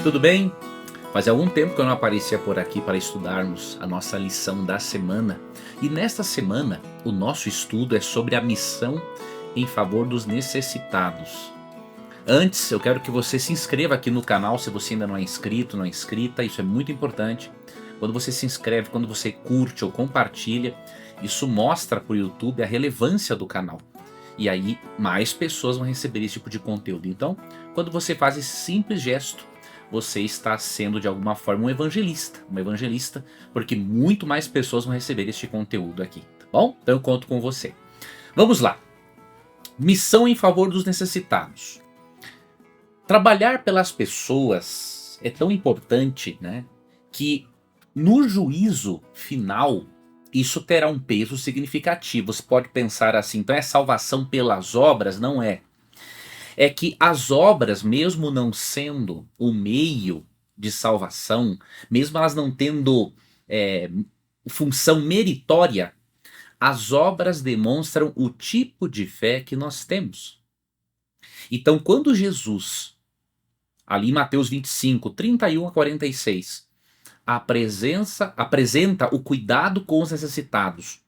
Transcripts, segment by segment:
Tudo bem? Fazia algum tempo que eu não aparecia por aqui para estudarmos a nossa lição da semana. E nesta semana, o nosso estudo é sobre a missão em favor dos necessitados. Antes, eu quero que você se inscreva aqui no canal se você ainda não é inscrito, não é inscrita, isso é muito importante. Quando você se inscreve, quando você curte ou compartilha, isso mostra para o YouTube a relevância do canal. E aí, mais pessoas vão receber esse tipo de conteúdo. Então, quando você faz esse simples gesto, você está sendo de alguma forma uma evangelista, porque muito mais pessoas vão receber este conteúdo aqui, tá bom? Então eu conto com você. Vamos lá. Missão em favor dos necessitados. Trabalhar pelas pessoas é tão importante, né, que no juízo final isso terá um peso significativo. Você pode pensar assim, então é salvação pelas obras? Não é. É que as obras, mesmo não sendo o meio de salvação, mesmo elas não tendo é, função meritória, as obras demonstram o tipo de fé que nós temos. Então, quando Jesus, ali em Mateus 25, 31 a 46, apresenta o cuidado com os necessitados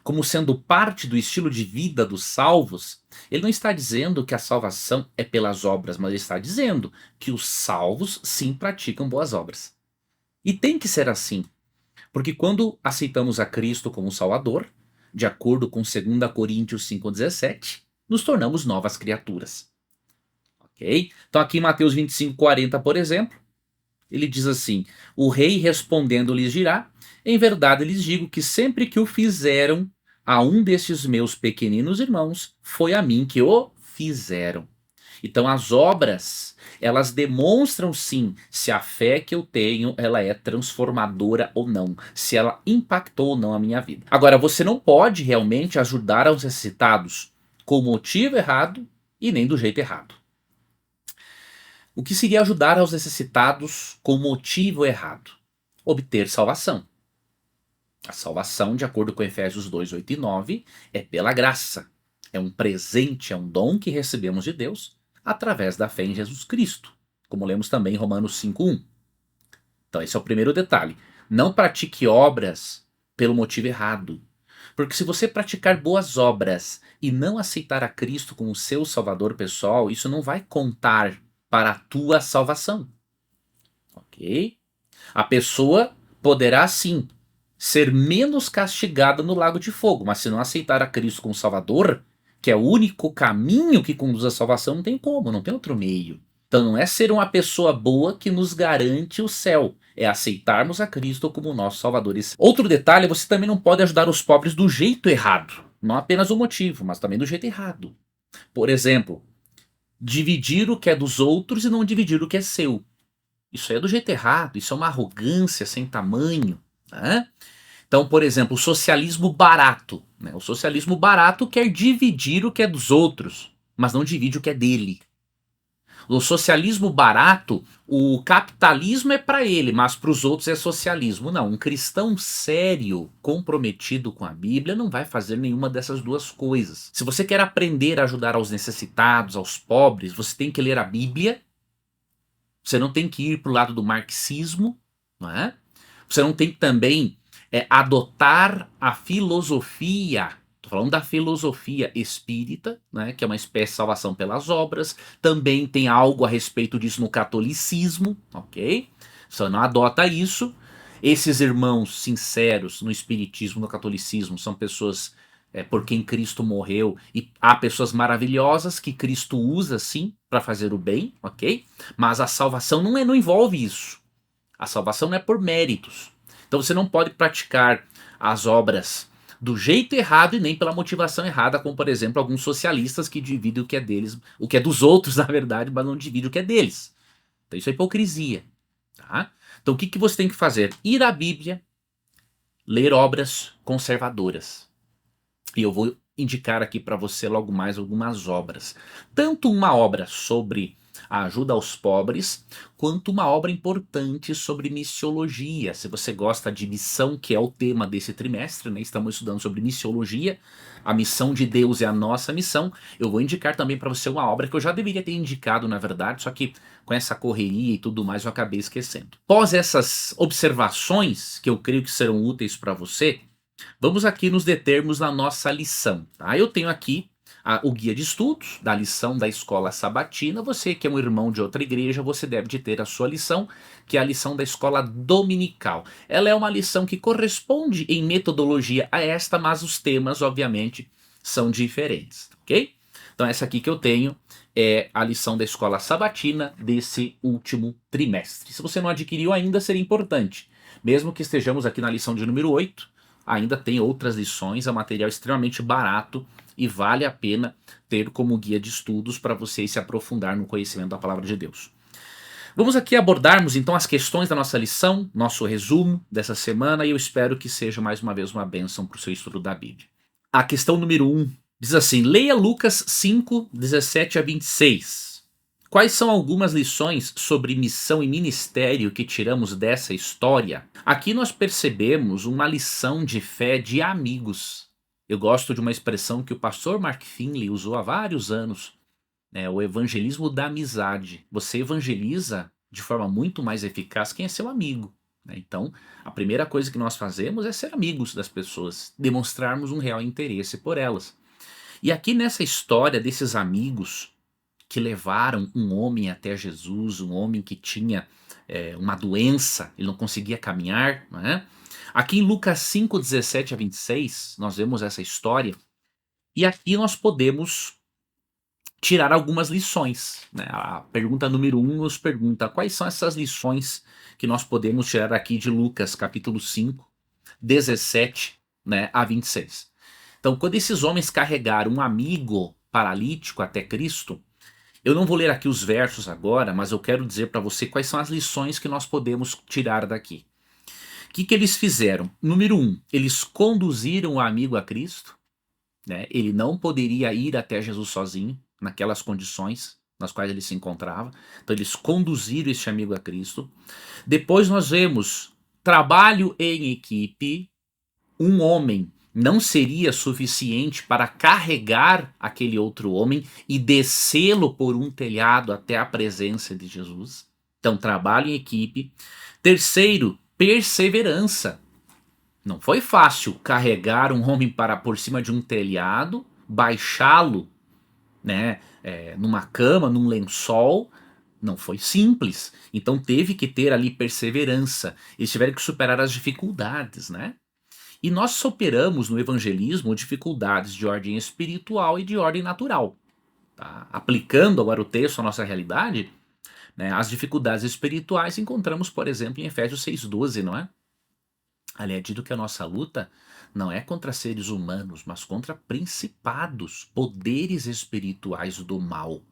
como sendo parte do estilo de vida dos salvos, ele não está dizendo que a salvação é pelas obras, mas ele está dizendo que os salvos sim praticam boas obras. E tem que ser assim, porque quando aceitamos a Cristo como Salvador, de acordo com 2 Coríntios 5,17, nos tornamos novas criaturas. Ok? Então aqui em Mateus 25:40, por exemplo, ele diz assim: o rei respondendo lhes dirá: em verdade lhes digo que sempre que o fizeram a um destes meus pequeninos irmãos, foi a mim que o fizeram. Então as obras, elas demonstram sim se a fé que eu tenho, ela é transformadora ou não, se ela impactou ou não a minha vida. Agora, você não pode realmente ajudar aos necessitados com o motivo errado e nem do jeito errado. O que seria ajudar aos necessitados com motivo errado? Obter salvação. A salvação, de acordo com Efésios 2, 8 e 9, é pela graça. É um presente, é um dom que recebemos de Deus através da fé em Jesus Cristo, como lemos também em Romanos 5:1. Então esse é o primeiro detalhe. Não pratique obras pelo motivo errado. Porque se você praticar boas obras e não aceitar a Cristo como seu salvador pessoal, isso não vai contar para a tua salvação. Ok? A pessoa poderá sim ser menos castigada no lago de fogo, mas se não aceitar a Cristo como Salvador, que é o único caminho que conduz à salvação, não tem como, não tem outro meio. Então não é ser uma pessoa boa que nos garante o céu, é aceitarmos a Cristo como nosso Salvador. Outro detalhe, você também não pode ajudar os pobres do jeito errado, não apenas o motivo, mas também do jeito errado. Por exemplo, dividir o que é dos outros e não dividir o que é seu. Isso é do jeito errado, isso é uma arrogância sem tamanho. Né? Então, por exemplo, o socialismo barato. Né? O socialismo barato quer dividir o que é dos outros, mas não divide o que é dele. No socialismo barato, o capitalismo é para ele, mas para os outros é socialismo. Não, um cristão sério, comprometido com a Bíblia, não vai fazer nenhuma dessas duas coisas. Se você quer aprender a ajudar aos necessitados, aos pobres, você tem que ler a Bíblia. Você não tem que ir para o lado do marxismo, não é? Você não tem que também adotar a filosofia. Estou falando da filosofia espírita, né, que é uma espécie de salvação pelas obras. Também tem algo a respeito disso no catolicismo, ok? Você não adota isso. Esses irmãos sinceros no espiritismo, no catolicismo, são pessoas por quem Cristo morreu, e há pessoas maravilhosas que Cristo usa sim para fazer o bem, ok? Mas a salvação não envolve isso. A salvação não é por méritos. Então você não pode praticar as obras do jeito errado e nem pela motivação errada, como por exemplo alguns socialistas que dividem o que é deles, o que é dos outros, na verdade, mas não dividem o que é deles. Então isso é hipocrisia. Tá? Então o que você tem que fazer? Ir à Bíblia, ler obras conservadoras. E eu vou indicar aqui para você logo mais algumas obras. Tanto uma obra sobre a ajuda aos pobres, quanto uma obra importante sobre missiologia. Se você gosta de missão, que é o tema desse trimestre, né? Estamos estudando sobre missiologia, a missão de Deus é a nossa missão. Eu vou indicar também para você uma obra que eu já deveria ter indicado, na verdade, só que com essa correria e tudo mais eu acabei esquecendo. Após essas observações, que eu creio que serão úteis para você, vamos aqui nos determos na nossa lição. Tá? Eu tenho aqui o guia de estudos da lição da escola sabatina. Você que é um irmão de outra igreja, você deve de ter a sua lição, que é a lição da escola dominical. Ela é uma lição que corresponde em metodologia a esta, mas os temas, obviamente, são diferentes, ok? Então essa aqui que eu tenho é a lição da escola sabatina desse último trimestre. Se você não adquiriu ainda, seria importante. Mesmo que estejamos aqui na lição de número 8, ainda tem outras lições, é um material extremamente barato e vale a pena ter como guia de estudos para você se aprofundar no conhecimento da palavra de Deus. Vamos aqui abordarmos então as questões da nossa lição, nosso resumo dessa semana, e eu espero que seja mais uma vez uma bênção para o seu estudo da Bíblia. A questão número 1 diz assim: leia Lucas 5, 17 a 26. Quais são algumas lições sobre missão e ministério que tiramos dessa história? Aqui nós percebemos uma lição de fé de amigos. Eu gosto de uma expressão que o pastor Mark Finley usou há vários anos, né, o evangelismo da amizade. Você evangeliza de forma muito mais eficaz quem é seu amigo. Né? Então, a primeira coisa que nós fazemos é ser amigos das pessoas, demonstrarmos um real interesse por elas. E aqui nessa história desses amigos que levaram um homem até Jesus, um homem que tinha uma doença, ele não conseguia caminhar, né? Aqui em Lucas 5, 17 a 26, nós vemos essa história, e aqui nós podemos tirar algumas lições. Né? A pergunta número 1 nos pergunta quais são essas lições que nós podemos tirar aqui de Lucas, capítulo 5, 17, né, a 26. Então, quando esses homens carregaram um amigo paralítico até Cristo, eu não vou ler aqui os versos agora, mas eu quero dizer para você quais são as lições que nós podemos tirar daqui. O que eles fizeram? Número 1, eles conduziram o amigo a Cristo. Né? Ele não poderia ir até Jesus sozinho, naquelas condições nas quais ele se encontrava. Então eles conduziram este amigo a Cristo. Depois nós vemos trabalho em equipe. Um homem não seria suficiente para carregar aquele outro homem e descê-lo por um telhado até a presença de Jesus. Então, trabalho em equipe. Terceiro, perseverança. Não foi fácil carregar um homem para por cima de um telhado, baixá-lo, né, numa cama, num lençol. Não foi simples. Então teve que ter ali perseverança. Eles tiveram que superar as dificuldades, né? E nós superamos no evangelismo dificuldades de ordem espiritual e de ordem natural. Tá? Aplicando agora o texto à nossa realidade, né, as dificuldades espirituais encontramos, por exemplo, em Efésios 6,12, não é? Ali é dito que a nossa luta não é contra seres humanos, mas contra principados, poderes espirituais do mal.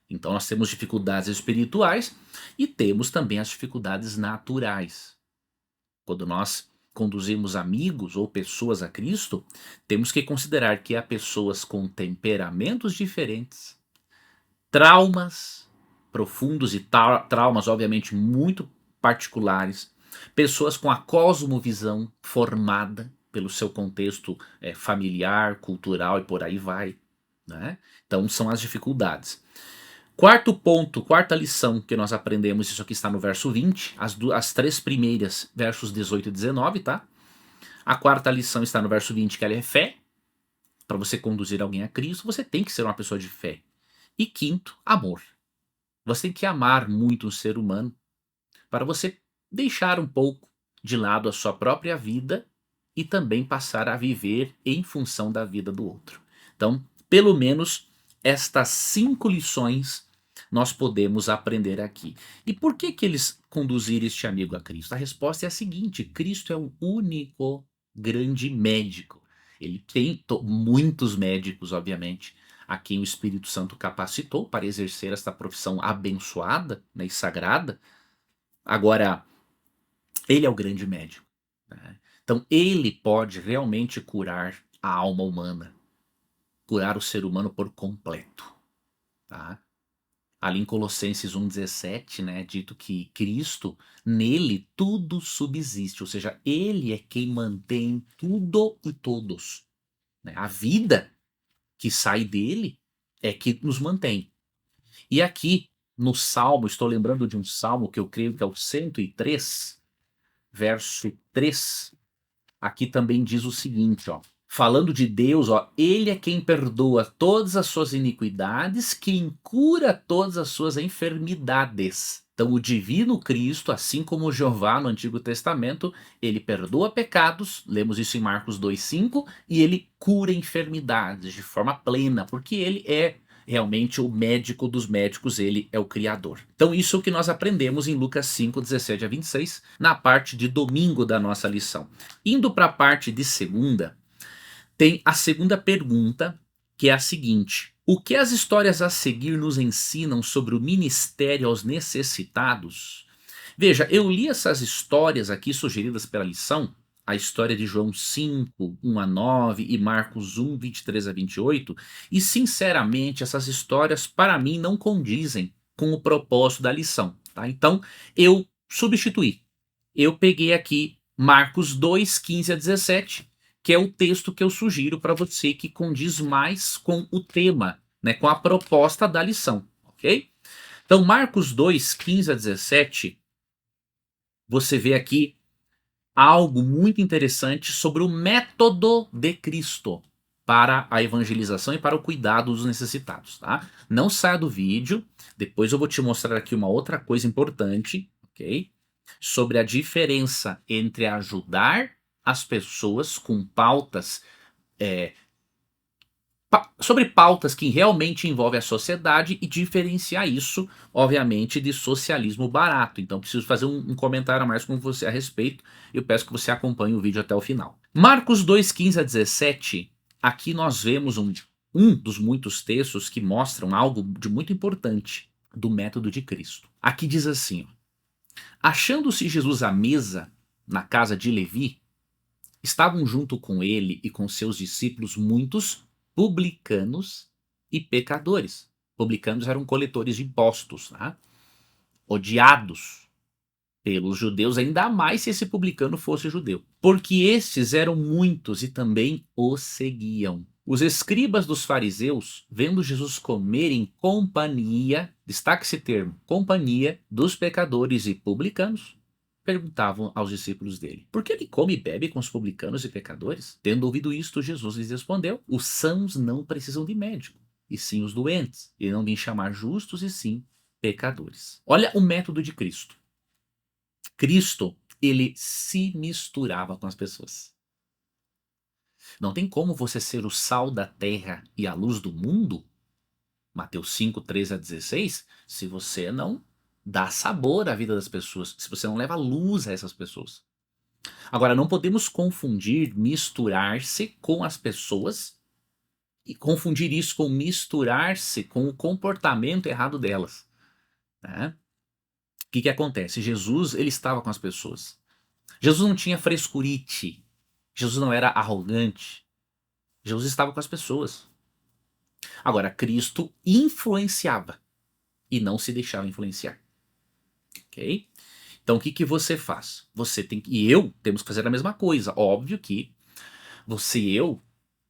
Então nós temos dificuldades espirituais e temos também as dificuldades naturais. Quando nós conduzimos amigos ou pessoas a Cristo, temos que considerar que há pessoas com temperamentos diferentes, traumas profundos e traumas, obviamente, muito particulares, pessoas com a cosmovisão formada pelo seu contexto familiar, cultural e por aí vai. Né? Então, são as dificuldades. Quarto ponto, quarta lição que nós aprendemos, isso aqui está no verso 20, as três primeiras, versos 18 e 19, tá? A quarta lição está no verso 20, que ela é fé. Para você conduzir alguém a Cristo, você tem que ser uma pessoa de fé. E quinto, amor. Você tem que amar muito o ser humano para você deixar um pouco de lado a sua própria vida e também passar a viver em função da vida do outro. Então, pelo menos estas 5 lições nós podemos aprender aqui. E por que eles conduziram este amigo a Cristo? A resposta é a seguinte: Cristo é o único grande médico. Ele tem muitos médicos, obviamente, a quem o Espírito Santo capacitou para exercer esta profissão abençoada, né, e sagrada. Agora, ele é o grande médico. Né? Então, ele pode realmente curar a alma humana, curar o ser humano por completo. Tá? Ali em Colossenses 1,17, né, dito que Cristo, nele tudo subsiste, ou seja, ele é quem mantém tudo e todos, né? A vida que sai dele é que nos mantém. E aqui no Salmo, estou lembrando de um Salmo que eu creio que é o 103, verso 3, aqui também diz o seguinte, ó. Falando de Deus, ó, ele é quem perdoa todas as suas iniquidades, quem cura todas as suas enfermidades. Então, o divino Cristo, assim como Jeová no Antigo Testamento, ele perdoa pecados, lemos isso em Marcos 2,5, e ele cura enfermidades de forma plena, porque ele é realmente o médico dos médicos, ele é o Criador. Então, isso é o que nós aprendemos em Lucas 5, 17 a 26, na parte de domingo da nossa lição. Indo para a parte de segunda, tem a segunda pergunta, que é a seguinte: o que as histórias a seguir nos ensinam sobre o ministério aos necessitados? Veja, eu li essas histórias aqui sugeridas pela lição, a história de João 5, 1 a 9 e Marcos 1, 23 a 28, e sinceramente essas histórias para mim não condizem com o propósito da lição. Tá? Então eu substituí. Eu peguei aqui Marcos 2, 15 a 17, que é o texto que eu sugiro para você que condiz mais com o tema, né, com a proposta da lição, ok? Então, Marcos 2, 15 a 17, você vê aqui algo muito interessante sobre o método de Cristo para a evangelização e para o cuidado dos necessitados, tá? Não saia do vídeo, depois eu vou te mostrar aqui uma outra coisa importante, ok? Sobre a diferença entre ajudar as pessoas com pautas, sobre pautas que realmente envolvem a sociedade e diferenciar isso, obviamente, de socialismo barato. Então, preciso fazer um comentário a mais com você a respeito. Eu peço que você acompanhe o vídeo até o final. Marcos 2, 15 a 17, aqui nós vemos um dos muitos textos que mostram algo de muito importante do método de Cristo. Aqui diz assim, ó, achando-se Jesus à mesa na casa de Levi, estavam junto com ele e com seus discípulos muitos publicanos e pecadores. Publicanos eram coletores de impostos, né? Odiados pelos judeus, ainda mais se esse publicano fosse judeu. Porque estes eram muitos e também o seguiam. Os escribas dos fariseus, vendo Jesus comer em companhia, destaque esse termo, companhia dos pecadores e publicanos, perguntavam aos discípulos dele: por que ele come e bebe com os publicanos e pecadores? Tendo ouvido isto, Jesus lhes respondeu: os sãos não precisam de médico, e sim os doentes. E não vim chamar justos, e sim pecadores. Olha o método de Cristo. Cristo, ele se misturava com as pessoas. Não tem como você ser o sal da terra e a luz do mundo, Mateus 5, 13 a 16, se você não dá sabor à vida das pessoas, se você não leva luz a essas pessoas. Agora, não podemos confundir misturar-se com as pessoas e confundir isso com misturar-se com o comportamento errado delas. Né? O que acontece? Jesus, ele estava com as pessoas. Jesus não tinha frescurite. Jesus não era arrogante. Jesus estava com as pessoas. Agora, Cristo influenciava e não se deixava influenciar. Ok? Então, o que você faz? Você tem que, e eu temos que fazer a mesma coisa. Óbvio que você e eu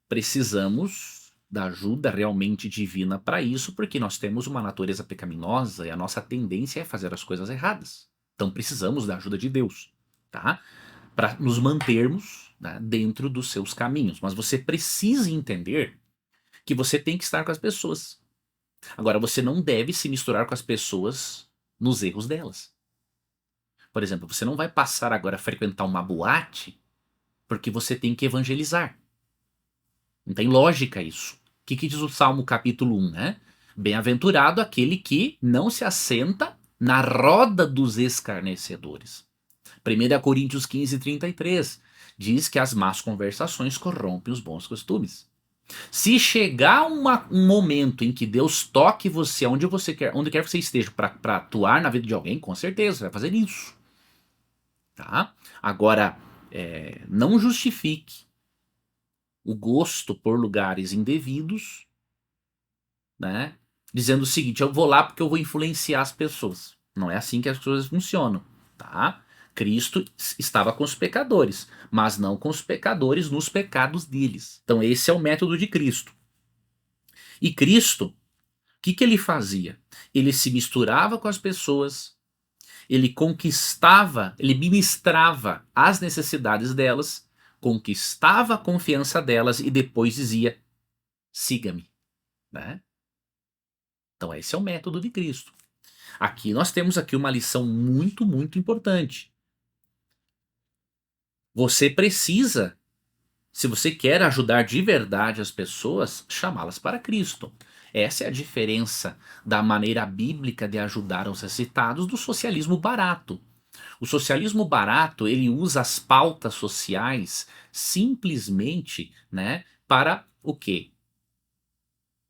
precisamos da ajuda realmente divina para isso, porque nós temos uma natureza pecaminosa e a nossa tendência é fazer as coisas erradas. Então, precisamos da ajuda de Deus, tá? Para nos mantermos, né, dentro dos seus caminhos. Mas você precisa entender que você tem que estar com as pessoas. Agora, você não deve se misturar com as pessoas nos erros delas. Por exemplo, você não vai passar agora a frequentar uma boate porque você tem que evangelizar. Não tem lógica isso. O que diz o Salmo capítulo 1, né? Bem-aventurado aquele que não se assenta na roda dos escarnecedores. 1 Coríntios 15, 33 diz que as más conversações corrompem os bons costumes. Se chegar um momento em que Deus toque você onde quer que você esteja para atuar na vida de alguém, com certeza você vai fazer isso. Tá? Agora, não justifique o gosto por lugares indevidos, né, dizendo o seguinte: eu vou lá porque eu vou influenciar as pessoas. Não é assim que as coisas funcionam, tá? Cristo estava com os pecadores, mas não com os pecadores nos pecados deles. Então esse é o método de Cristo. E Cristo, o que ele fazia? Ele se misturava com as pessoas, ele conquistava, ele ministrava as necessidades delas, conquistava a confiança delas e depois dizia: siga-me, né? Então esse é o método de Cristo. Aqui nós temos aqui uma lição muito, muito importante. Você precisa, se você quer ajudar de verdade as pessoas, chamá-las para Cristo. Essa é a diferença da maneira bíblica de ajudar os necessitados do socialismo barato. O socialismo barato, ele usa as pautas sociais simplesmente, né, para o quê?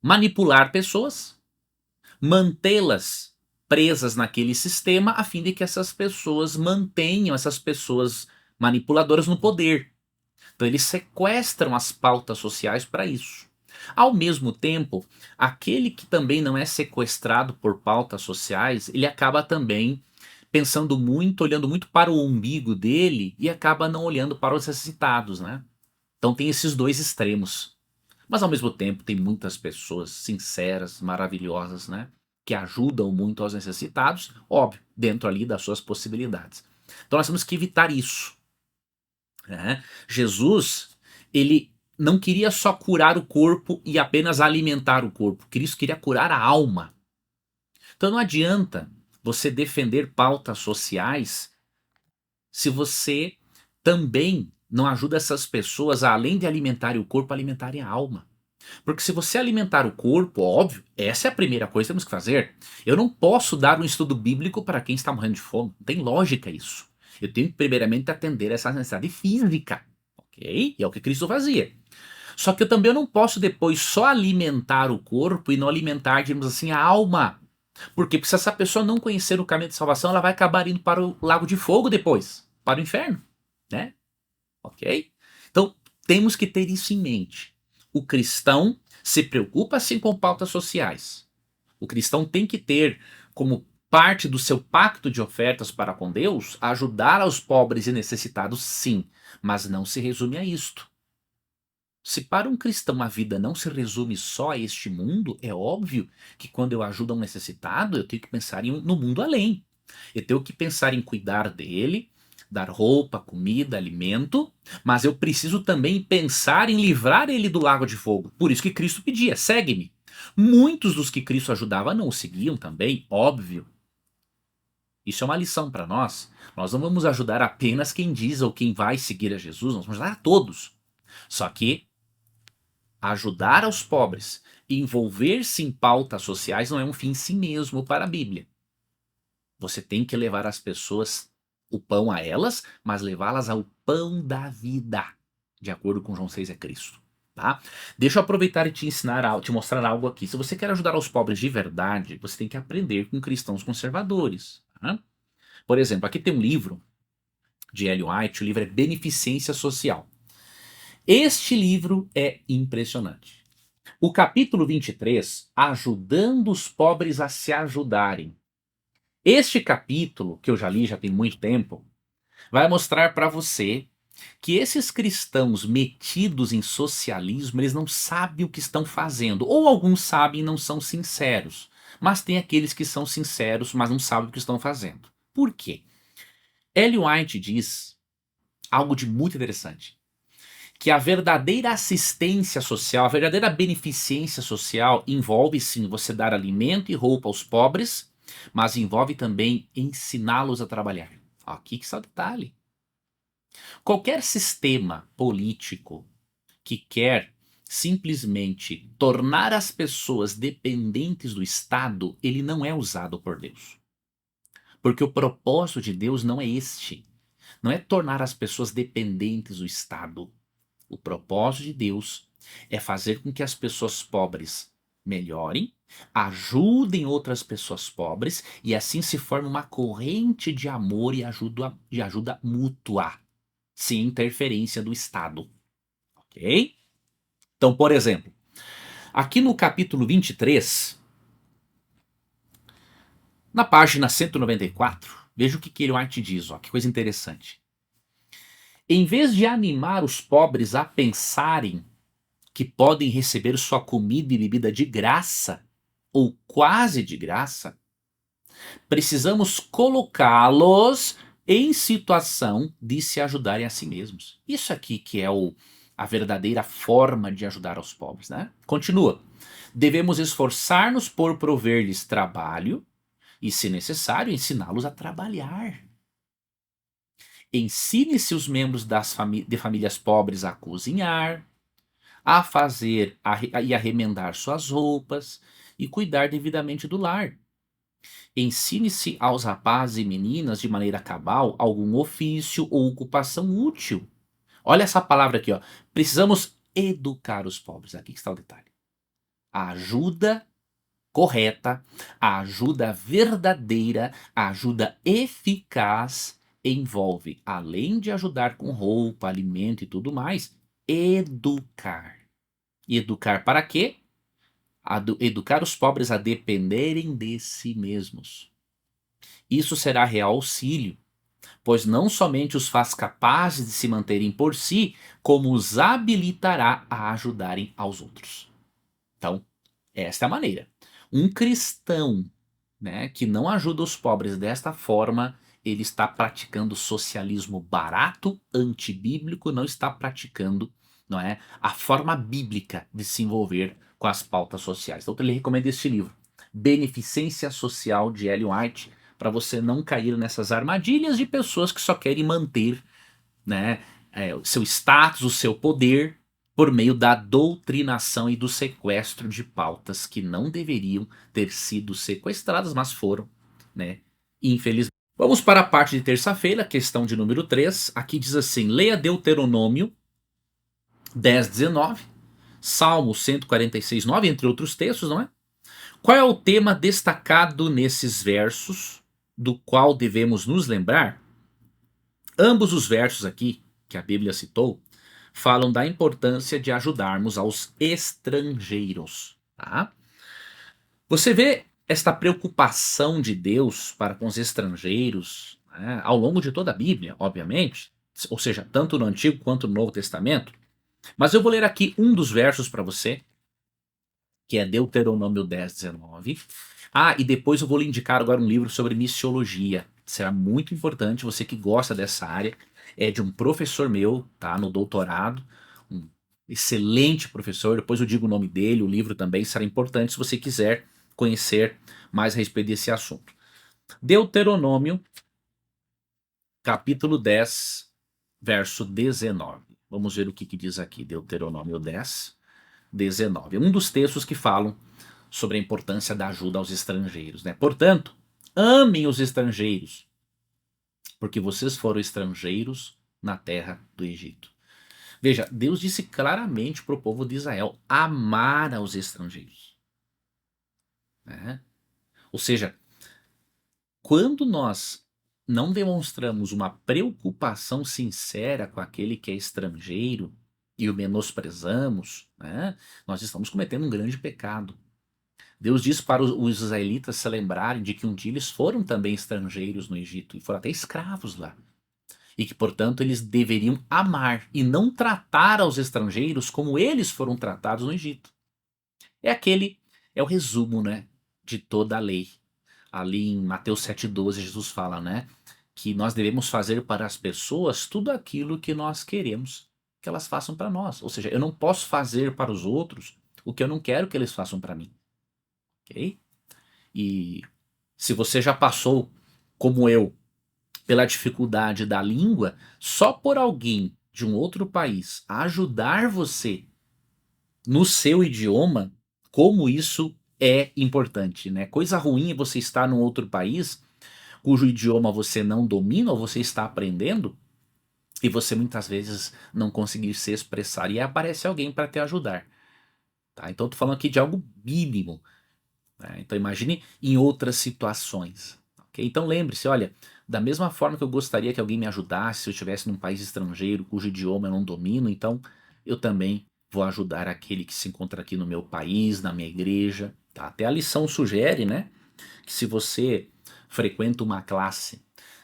Manipular pessoas, mantê-las presas naquele sistema a fim de que essas pessoas mantenham essas pessoas manipuladoras no poder. Então eles sequestram as pautas sociais para isso. Ao mesmo tempo, aquele que também não é sequestrado por pautas sociais, ele acaba também pensando muito, olhando muito para o umbigo dele e acaba não olhando para os necessitados, né? Então tem esses dois extremos. Mas ao mesmo tempo tem muitas pessoas sinceras, maravilhosas, né? Que ajudam muito aos necessitados, óbvio, dentro ali das suas possibilidades. Então nós temos que evitar isso, né? Jesus, ele não queria só curar o corpo e apenas alimentar o corpo. Cristo queria curar a alma. Então não adianta você defender pautas sociais se você também não ajuda essas pessoas a, além de alimentarem o corpo, alimentarem a alma. Porque se você alimentar o corpo, óbvio, essa é a primeira coisa que temos que fazer. Eu não posso dar um estudo bíblico para quem está morrendo de fome. Não tem lógica isso. Eu tenho que primeiramente atender essa necessidade física. Ok? E é o que Cristo fazia. Só que eu também não posso depois só alimentar o corpo e não alimentar, digamos assim, a alma. Por quê? Porque se essa pessoa não conhecer o caminho de salvação, ela vai acabar indo para o lago de fogo depois, para o inferno, né? Ok? Então, temos que ter isso em mente. O cristão se preocupa sim com pautas sociais. O cristão tem que ter como parte do seu pacto de ofertas para com Deus ajudar aos pobres e necessitados, sim, mas não se resume a isto. Se para um cristão a vida não se resume só a este mundo, é óbvio que quando eu ajudo um necessitado, eu tenho que pensar no mundo além. Eu tenho que pensar em cuidar dele, dar roupa, comida, alimento, mas eu preciso também pensar em livrar ele do lago de fogo. Por isso que Cristo pedia: segue-me. Muitos dos que Cristo ajudava não o seguiam também, óbvio. Isso é uma lição para nós. Nós não vamos ajudar apenas quem diz ou quem vai seguir a Jesus, nós vamos ajudar a todos. Só que ajudar aos pobres e envolver-se em pautas sociais não é um fim em si mesmo para a Bíblia. Você tem que levar as pessoas o pão a elas, mas levá-las ao pão da vida. De acordo com João 6 é Cristo. Tá? Deixa eu aproveitar e te ensinar, te mostrar algo aqui. Se você quer ajudar os pobres de verdade, você tem que aprender com cristãos conservadores. Tá? Por exemplo, aqui tem um livro de Ellen White, o livro é Beneficência Social. Este livro é impressionante. O capítulo 23, ajudando os pobres a se ajudarem. Este capítulo, que eu já li já tem muito tempo, vai mostrar para você que esses cristãos metidos em socialismo, eles não sabem o que estão fazendo. Ou alguns sabem e não são sinceros. Mas tem aqueles que são sinceros, mas não sabem o que estão fazendo. Por quê? Ellen White diz algo de muito interessante. Que a verdadeira assistência social, a verdadeira beneficência social envolve sim você dar alimento e roupa aos pobres, mas envolve também ensiná-los a trabalhar. Aqui que está o detalhe. Qualquer sistema político que quer simplesmente tornar as pessoas dependentes do Estado, ele não é usado por Deus. Porque o propósito de Deus não é este. Não é tornar as pessoas dependentes do Estado. O propósito de Deus é fazer com que as pessoas pobres melhorem, ajudem outras pessoas pobres e assim se forme uma corrente de amor e ajuda mútua, sem interferência do Estado. Ok? Então, por exemplo, aqui no capítulo 23, Na página 194, veja o que Ellen White diz, ó, que coisa interessante. Em vez de animar os pobres a pensarem que podem receber sua comida e bebida de graça, ou quase de graça, precisamos colocá-los em situação de se ajudarem a si mesmos. Isso aqui que é a verdadeira forma de ajudar aos pobres, né? Continua. Devemos esforçar-nos por prover-lhes trabalho e, se necessário, ensiná-los a trabalhar. Ensine-se os membros de famílias pobres a cozinhar, a fazer e a remendar suas roupas e cuidar devidamente do lar. Ensine-se aos rapazes e meninas de maneira cabal algum ofício ou ocupação útil. Olha essa palavra aqui, ó. Precisamos educar os pobres. Aqui que está o detalhe. A ajuda correta, a ajuda verdadeira, a ajuda eficaz envolve, além de ajudar com roupa, alimento e tudo mais, educar. E educar para quê? Educar os pobres a dependerem de si mesmos. Isso será real auxílio, pois não somente os faz capazes de se manterem por si, como os habilitará a ajudarem aos outros. Então, esta é a maneira. Um cristão, né, que não ajuda os pobres desta forma, ele está praticando socialismo barato, antibíblico, não está praticando, não é, a forma bíblica de se envolver com as pautas sociais. Então, ele recomenda este livro, Beneficência Social, de Ellen White, para você não cair nessas armadilhas de pessoas que só querem manter, né, o seu status, o seu poder, por meio da doutrinação e do sequestro de pautas que não deveriam ter sido sequestradas, mas foram, né? Infelizmente. Vamos para a parte de terça-feira, questão de número 3. Aqui diz assim: leia Deuteronômio 10:19, Salmo 146:9, entre outros textos, não é? Qual é o tema destacado nesses versos, do qual devemos nos lembrar? Ambos os versos aqui, que a Bíblia citou, falam da importância de ajudarmos aos estrangeiros. Tá? Você vê esta preocupação de Deus para com os estrangeiros, né, ao longo de toda a Bíblia, obviamente, ou seja, tanto no Antigo quanto no Novo Testamento. Mas eu vou ler aqui um dos versos para você, que é Deuteronômio 10:19. E depois eu vou lhe indicar agora um livro sobre missiologia. Será muito importante, você que gosta dessa área. É de um professor meu, tá, no doutorado, um excelente professor. Depois eu digo o nome dele, o livro também será importante se você quiser conhecer mais a respeito desse assunto. Deuteronômio, capítulo 10, verso 19. Vamos ver o que diz aqui, Deuteronômio 10:19. É um dos textos que falam sobre a importância da ajuda aos estrangeiros, né? Portanto, amem os estrangeiros, porque vocês foram estrangeiros na terra do Egito. Veja, Deus disse claramente para o povo de Israel amar aos estrangeiros, né? Ou seja, quando nós não demonstramos uma preocupação sincera com aquele que é estrangeiro e o menosprezamos, né, nós estamos cometendo um grande pecado. Deus diz para os israelitas se lembrarem de que um dia eles foram também estrangeiros no Egito e foram até escravos lá. E que, portanto, eles deveriam amar e não tratar aos estrangeiros como eles foram tratados no Egito. É o resumo, né, de toda a lei. Ali em Mateus 7:12, Jesus fala, né, que nós devemos fazer para as pessoas tudo aquilo que nós queremos que elas façam para nós. Ou seja, eu não posso fazer para os outros o que eu não quero que eles façam para mim. Ok? E se você já passou, como eu, pela dificuldade da língua, só por alguém de um outro país ajudar você no seu idioma, como isso é importante, né? Coisa ruim é você estar num outro país cujo idioma você não domina ou você está aprendendo e você muitas vezes não conseguir se expressar e aí aparece alguém para te ajudar, tá? Então, estou falando aqui de algo mínimo, né? Então imagine em outras situações. Ok? Então lembre-se, olha, da mesma forma que eu gostaria que alguém me ajudasse se eu estivesse num país estrangeiro cujo idioma eu não domino, então eu também vou ajudar aquele que se encontra aqui no meu país, na minha igreja. Tá? Até a lição sugere, né, que se você frequenta uma classe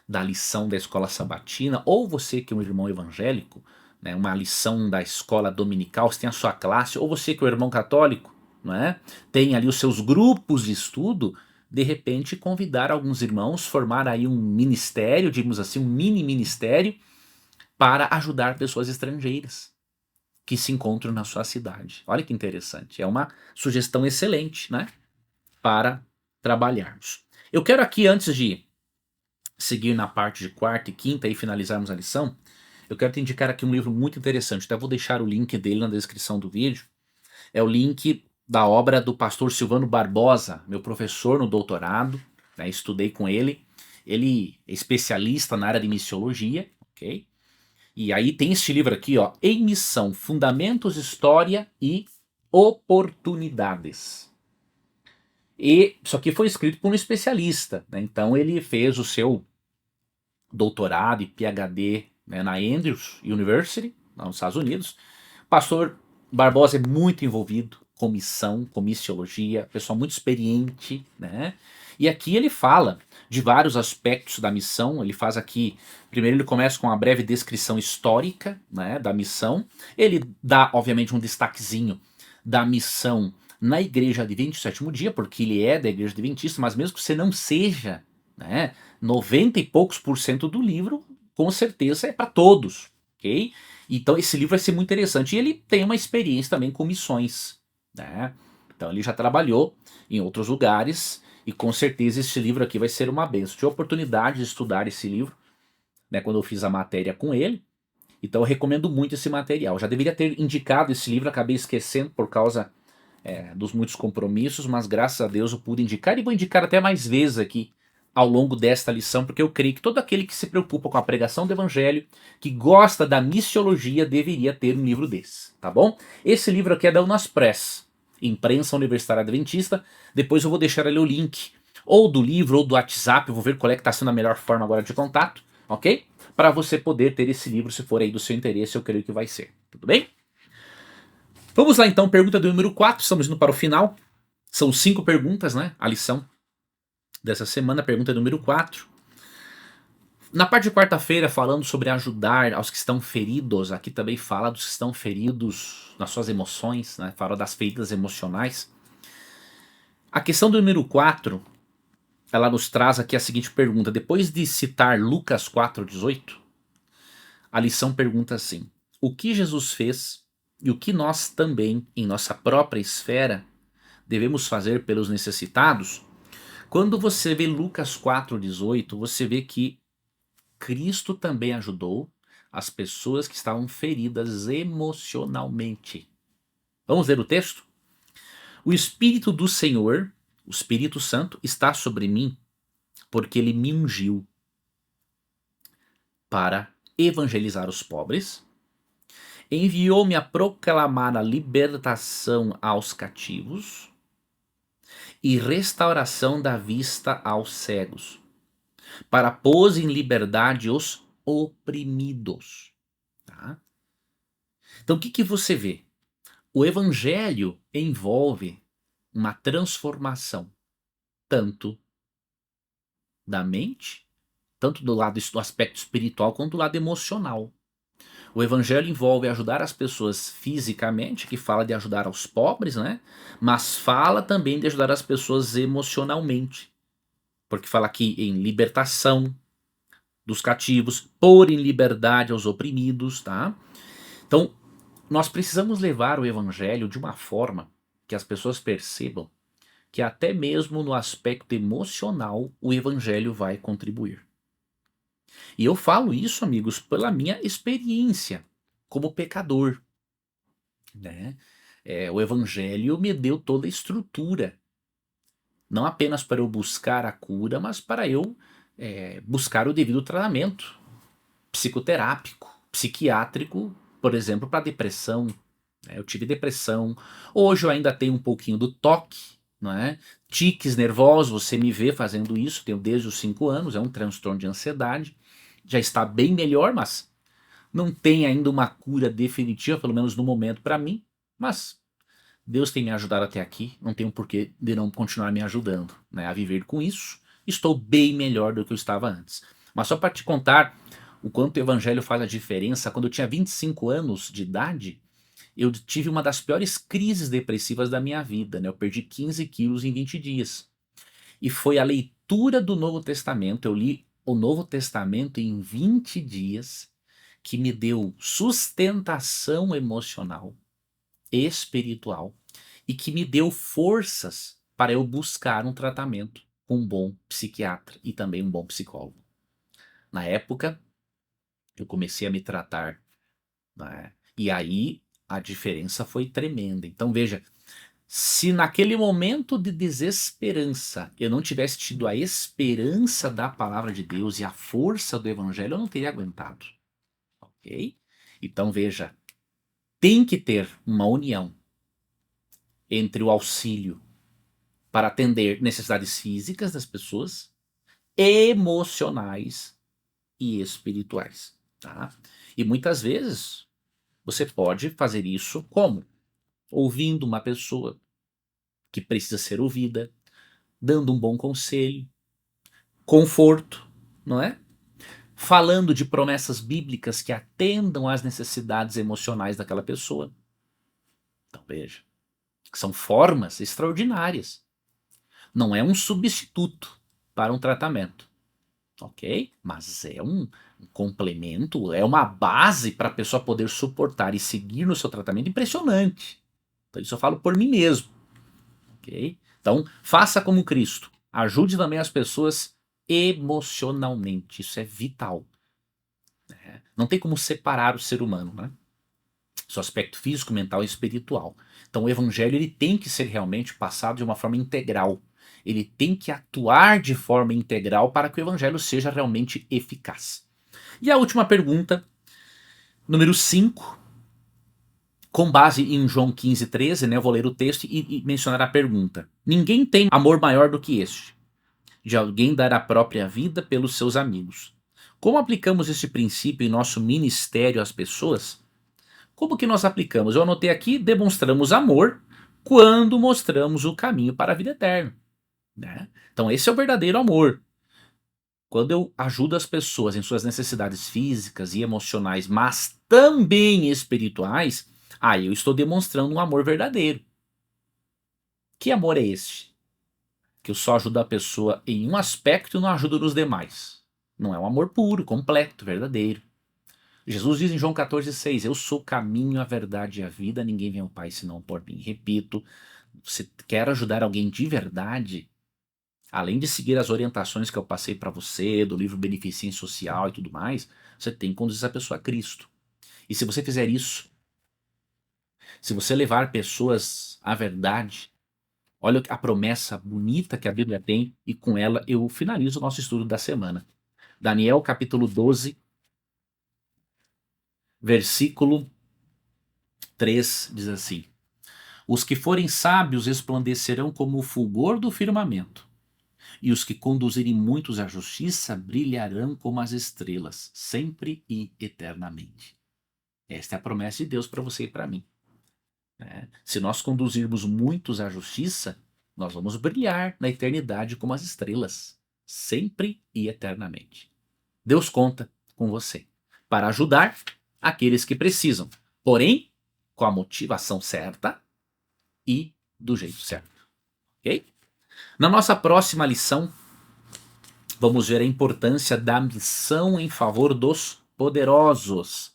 da lição da escola sabatina, ou você que é um irmão evangélico, né, uma lição da escola dominical, você tem a sua classe, ou você que é um irmão católico, não é? Tem ali os seus grupos de estudo, de repente convidar alguns irmãos, formar aí um ministério, digamos assim, um mini ministério, para ajudar pessoas estrangeiras que se encontram na sua cidade. Olha que interessante, é uma sugestão excelente, né, para trabalharmos. Eu quero aqui, antes de seguir na parte de quarta e quinta e finalizarmos a lição, eu quero te indicar aqui um livro muito interessante, até vou deixar o link dele na descrição do vídeo. É o link da obra do pastor Silvano Barbosa, meu professor no doutorado, né, estudei com ele. Ele é especialista na área de missiologia, ok? E aí tem este livro aqui, ó, Em Missão, Fundamentos, História e Oportunidades. E isso aqui foi escrito por um especialista, né? Então ele fez o seu doutorado e PhD, né, na Andrews University, lá nos Estados Unidos. O pastor Barbosa é muito envolvido com missão, com missiologia, pessoal muito experiente, né? E aqui ele fala de vários aspectos da missão. Ele faz aqui, primeiro ele começa com uma breve descrição histórica, né, da missão. Ele dá, obviamente, um destaquezinho da missão na Igreja Adventista do Sétimo Dia, porque ele é da Igreja Adventista, mas mesmo que você não seja, né, 90 e poucos por cento do livro, com certeza é para todos, ok? Então esse livro vai ser muito interessante. E ele tem uma experiência também com missões, né? Então ele já trabalhou em outros lugares e com certeza esse livro aqui vai ser uma benção. Tive a oportunidade de estudar esse livro, né, quando eu fiz a matéria com ele. Então eu recomendo muito esse material. Já deveria ter indicado esse livro, acabei esquecendo por causa dos muitos compromissos, mas graças a Deus eu pude indicar e vou indicar até mais vezes aqui ao longo desta lição, porque eu creio que todo aquele que se preocupa com a pregação do evangelho, que gosta da missiologia, deveria ter um livro desse, tá bom? Esse livro aqui é da Unas Press, Imprensa Universitária Adventista. Depois eu vou deixar ali o link, ou do livro, ou do WhatsApp, eu vou ver qual é que está sendo a melhor forma agora de contato, ok? Para você poder ter esse livro, se for aí do seu interesse, eu creio que vai ser, tudo bem? Vamos lá então, pergunta do número 4, estamos indo para o final. São 5 perguntas, né? A lição dessa semana, pergunta número 4. Na parte de quarta-feira, falando sobre ajudar aos que estão feridos, aqui também fala dos que estão feridos nas suas emoções, né? Fala das feridas emocionais. A questão do número 4, ela nos traz aqui a seguinte pergunta. Depois de citar Lucas 4,18, a lição pergunta assim: o que Jesus fez e o que nós também, em nossa própria esfera, devemos fazer pelos necessitados? Quando você vê Lucas 4,18, você vê que Cristo também ajudou as pessoas que estavam feridas emocionalmente. Vamos ler o texto? O Espírito do Senhor, o Espírito Santo, está sobre mim, porque ele me ungiu para evangelizar os pobres, enviou-me a proclamar a libertação aos cativos e restauração da vista aos cegos, para pôr em liberdade os oprimidos. Tá? Então o que você vê? O evangelho envolve uma transformação, tanto da mente, tanto do aspecto espiritual, quanto do lado emocional. O evangelho envolve ajudar as pessoas fisicamente, que fala de ajudar aos pobres, né? Mas fala também de ajudar as pessoas emocionalmente, porque fala aqui em libertação dos cativos, pôr em liberdade aos oprimidos, tá? Então, nós precisamos levar o evangelho de uma forma que as pessoas percebam que até mesmo no aspecto emocional o evangelho vai contribuir. E eu falo isso, amigos, pela minha experiência como pecador, né? O evangelho me deu toda a estrutura, não apenas para eu buscar a cura, mas para eu buscar o devido tratamento psicoterápico, psiquiátrico, por exemplo, para depressão. Eu tive depressão, hoje eu ainda tenho um pouquinho do toque, não é? Tiques nervosos, você me vê fazendo isso, tenho desde os 5 anos, é um transtorno de ansiedade, já está bem melhor, mas não tem ainda uma cura definitiva, pelo menos no momento para mim, mas Deus tem me ajudado até aqui, não tem um porquê de não continuar me ajudando, né, a viver com isso, estou bem melhor do que eu estava antes. Mas só para te contar o quanto o evangelho faz a diferença, quando eu tinha 25 anos de idade, eu tive uma das piores crises depressivas da minha vida, né? Eu perdi 15 quilos em 20 dias. E foi a leitura do Novo Testamento, eu li o Novo Testamento em 20 dias, que me deu sustentação emocional, espiritual, e que me deu forças para eu buscar um tratamento com um bom psiquiatra e também um bom psicólogo. Na época, eu comecei a me tratar, né? E aí a diferença foi tremenda. Então veja, se naquele momento de desesperança eu não tivesse tido a esperança da palavra de Deus e a força do evangelho, eu não teria aguentado, ok? Então veja, tem que ter uma união entre o auxílio para atender necessidades físicas das pessoas, emocionais e espirituais, tá? E muitas vezes você pode fazer isso como? Ouvindo uma pessoa que precisa ser ouvida, dando um bom conselho, conforto, não é? Falando de promessas bíblicas que atendam às necessidades emocionais daquela pessoa. Então veja, são formas extraordinárias. Não é um substituto para um tratamento, ok? Mas é um complemento, é uma base para a pessoa poder suportar e seguir no seu tratamento impressionante. Então isso eu falo por mim mesmo, ok? Então faça como Cristo, ajude também as pessoas emocionalmente, isso é vital. Né? Não tem como separar o ser humano, né? Seu aspecto físico, mental e espiritual. Então o evangelho ele tem que ser realmente passado de uma forma integral. Ele tem que atuar de forma integral para que o evangelho seja realmente eficaz. E a última pergunta, número 5, com base em João 15:13, né, eu vou ler o texto e mencionar a pergunta. Ninguém tem amor maior do que este, de alguém dar a própria vida pelos seus amigos. Como aplicamos esse princípio em nosso ministério às pessoas? Como que nós aplicamos? Eu anotei aqui, demonstramos amor quando mostramos o caminho para a vida eterna. Né? Então esse é o verdadeiro amor. Quando eu ajudo as pessoas em suas necessidades físicas e emocionais, mas também espirituais, aí eu estou demonstrando um amor verdadeiro. Que amor é esse? Que eu só ajudo a pessoa em um aspecto e não ajudo nos demais. Não é um amor puro, completo, verdadeiro. Jesus diz em João 14,6: Eu sou o caminho, a verdade e a vida, ninguém vem ao Pai senão por mim. Repito, você quer ajudar alguém de verdade, além de seguir as orientações que eu passei para você, do livro Beneficência Social e tudo mais, você tem que conduzir essa pessoa a Cristo. E se você fizer isso, se você levar pessoas à verdade, olha a promessa bonita que a Bíblia tem, e com ela eu finalizo o nosso estudo da semana. Daniel capítulo 12, versículo 3 diz assim: Os que forem sábios resplandecerão como o fulgor do firmamento, e os que conduzirem muitos à justiça brilharão como as estrelas, sempre e eternamente. Esta é a promessa de Deus para você e para mim. Né? Se nós conduzirmos muitos à justiça, nós vamos brilhar na eternidade como as estrelas, sempre e eternamente. Deus conta com você para ajudar aqueles que precisam, porém, com a motivação certa e do jeito certo. Ok? Na nossa próxima lição, vamos ver a importância da missão em favor dos poderosos.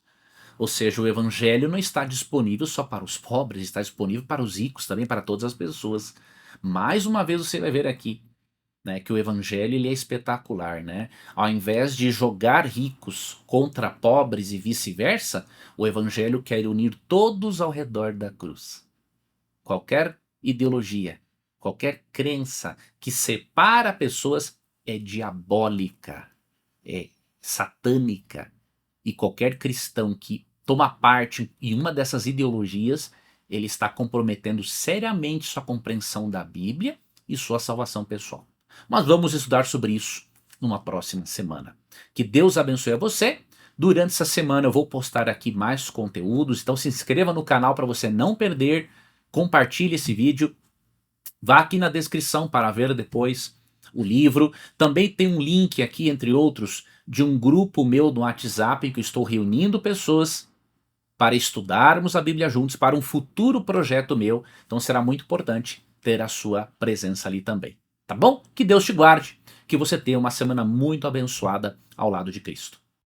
Ou seja, o evangelho não está disponível só para os pobres, está disponível para os ricos, também para todas as pessoas. Mais uma vez você vai ver aqui, né, que o evangelho ele é espetacular. Né? Ao invés de jogar ricos contra pobres e vice-versa, o evangelho quer unir todos ao redor da cruz. Qualquer ideologia, qualquer crença que separa pessoas é diabólica, é satânica. E qualquer cristão que toma parte em uma dessas ideologias, ele está comprometendo seriamente sua compreensão da Bíblia e sua salvação pessoal. Mas vamos estudar sobre isso numa próxima semana. Que Deus abençoe a você. Durante essa semana eu vou postar aqui mais conteúdos, então se inscreva no canal para você não perder. Compartilhe esse vídeo, vá aqui na descrição para ver depois o livro. Também tem um link aqui, entre outros, de um grupo meu no WhatsApp em que eu estou reunindo pessoas para estudarmos a Bíblia juntos para um futuro projeto meu. Então será muito importante ter a sua presença ali também. Tá bom? Que Deus te guarde, que você tenha uma semana muito abençoada ao lado de Cristo.